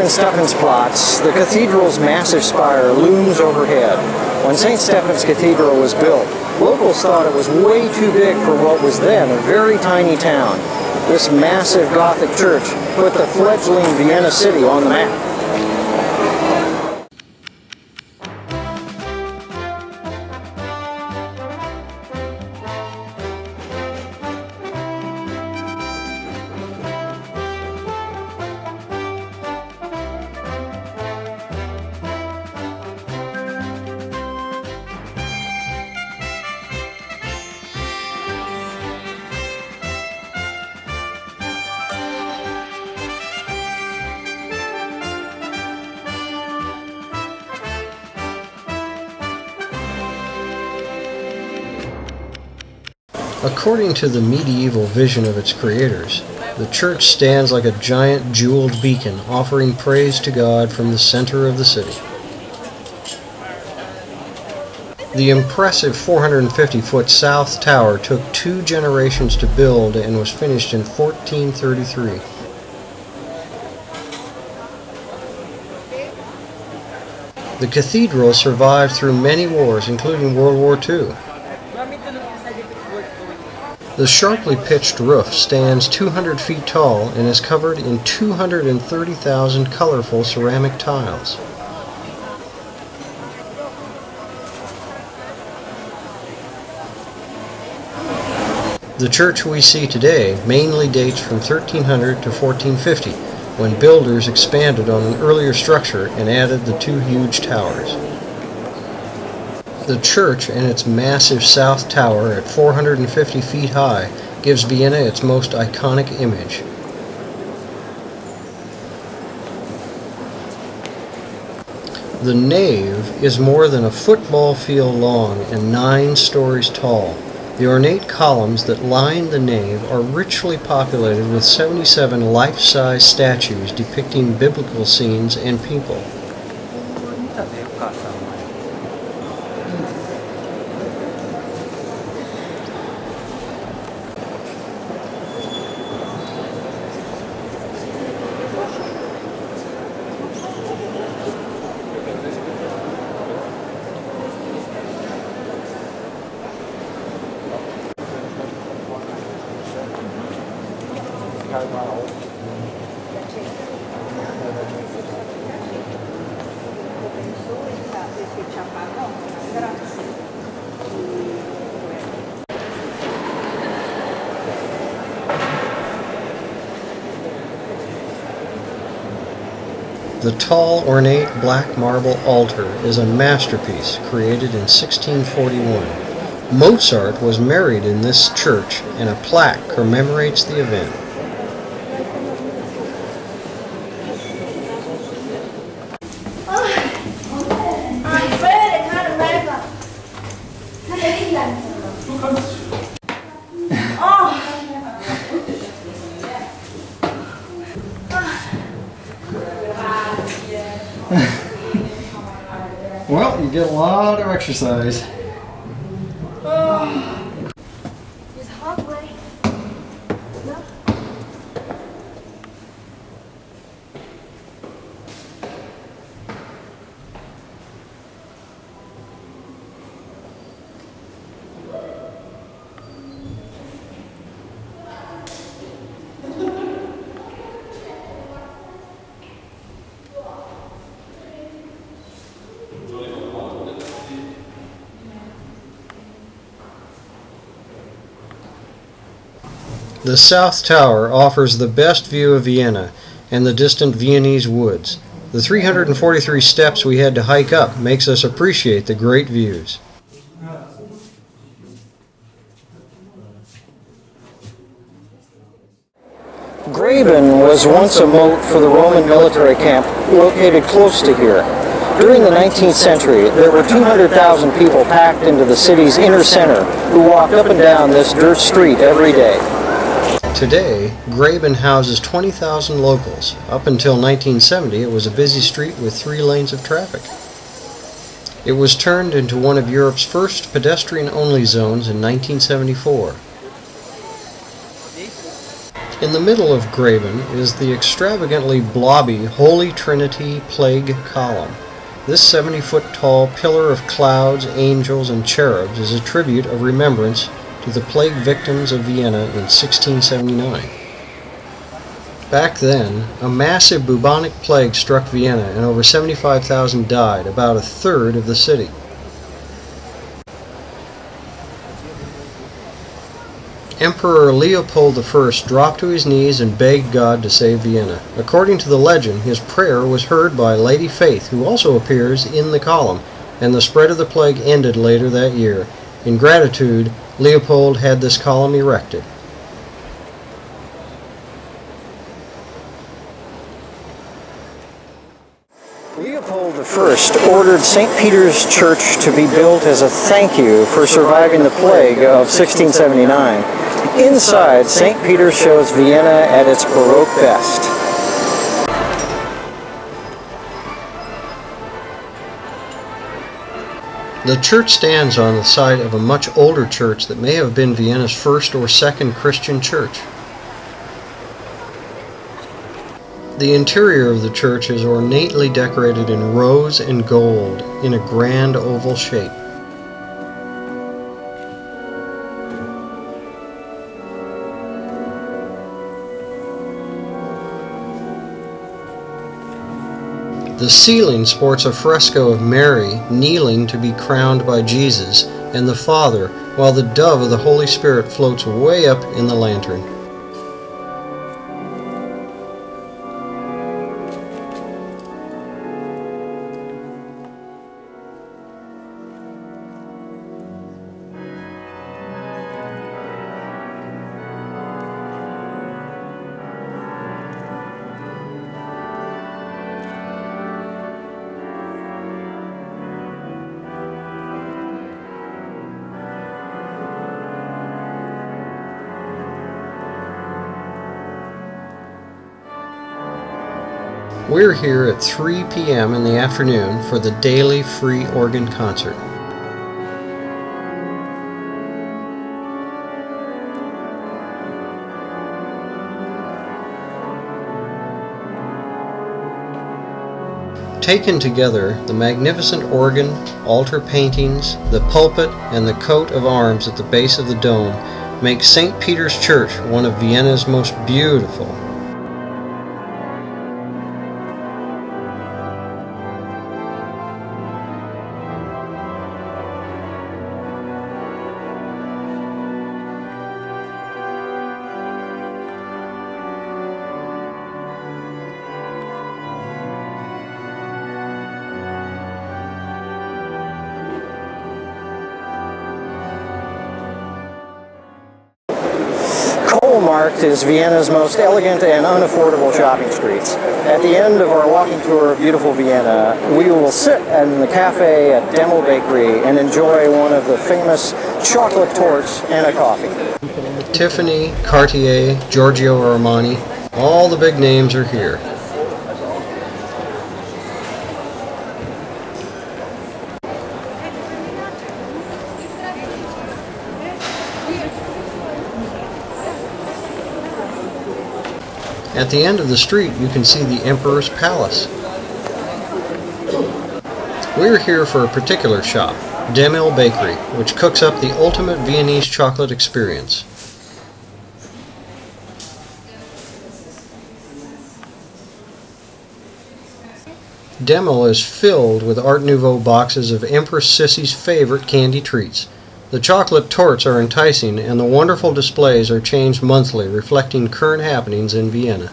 in Stephansplatz, the cathedral's massive spire looms overhead. When St. Stephan's Cathedral was built, locals thought it was way too big for what was then a very tiny town. This massive Gothic church put the fledgling Vienna city on the map. According to the medieval vision of its creators, the church stands like a giant jeweled beacon offering praise to God from the center of the city. The impressive 450-foot south tower took 2 generations to build and was finished in 1433. The cathedral survived through many wars, including World War II. The sharply pitched roof stands 200 feet tall and is covered in 230,000 colorful ceramic tiles. The church we see today mainly dates from 1300 to 1450, when builders expanded on an earlier structure and added the 2 huge towers. The church and its massive south tower at 450 feet high gives Vienna its most iconic image. The nave is more than a football field long and 9 stories tall. The ornate columns that line the nave are richly populated with 77 life-size statues depicting biblical scenes and people. The tall, ornate black marble altar is a masterpiece created in 1641. Mozart was married in this church, and a plaque commemorates the event. Well, you get a lot of exercise. It's halfway. No? The South Tower offers the best view of Vienna and the distant Viennese woods. The 343 steps we had to hike up makes us appreciate the great views. Graben was once a moat for the Roman military camp located close to here. During the 19th century, there were 200,000 people packed into the city's inner center who walked up and down this dirt street every day. Today, Graben houses 20,000 locals. Up until 1970, it was a busy street with 3 lanes of traffic. It was turned into one of Europe's first pedestrian-only zones in 1974. In the middle of Graben is the extravagantly blobby Holy Trinity Plague Column. This 70-foot tall pillar of clouds, angels, and cherubs is a tribute of remembrance to the plague victims of Vienna in 1679. Back then, a massive bubonic plague struck Vienna and over 75,000 died, about a third of the city. Emperor Leopold I dropped to his knees and begged God to save Vienna. According to the legend, his prayer was heard by Lady Faith, who also appears in the column, and the spread of the plague ended later that year. In gratitude, Leopold had this column erected. Leopold I ordered St. Peter's Church to be built as a thank you for surviving the plague of 1679. Inside, St. Peter's shows Vienna at its Baroque best. The church stands on the site of a much older church that may have been Vienna's first or second Christian church. The interior of the church is ornately decorated in rose and gold in a grand oval shape. The ceiling sports a fresco of Mary kneeling to be crowned by Jesus and the Father, while the dove of the Holy Spirit floats way up in the lantern. We're here at 3 p.m. in the afternoon for the daily free organ concert. Taken together, the magnificent organ, altar paintings, the pulpit, and the coat of arms at the base of the dome make St. Peter's Church one of Vienna's most beautiful. Kohlmarkt is Vienna's most elegant and unaffordable shopping streets. At the end of our walking tour of beautiful Vienna, we will sit in the cafe at Demel Bakery and enjoy one of the famous chocolate torts and a coffee. Tiffany, Cartier, Giorgio Armani, all the big names are here. At the end of the street, you can see the Emperor's Palace. We're here for a particular shop, Demel Bakery, which cooks up the ultimate Viennese chocolate experience. Demel is filled with Art Nouveau boxes of Empress Sissy's favorite candy treats. The chocolate torts are enticing, and the wonderful displays are changed monthly, reflecting current happenings in Vienna.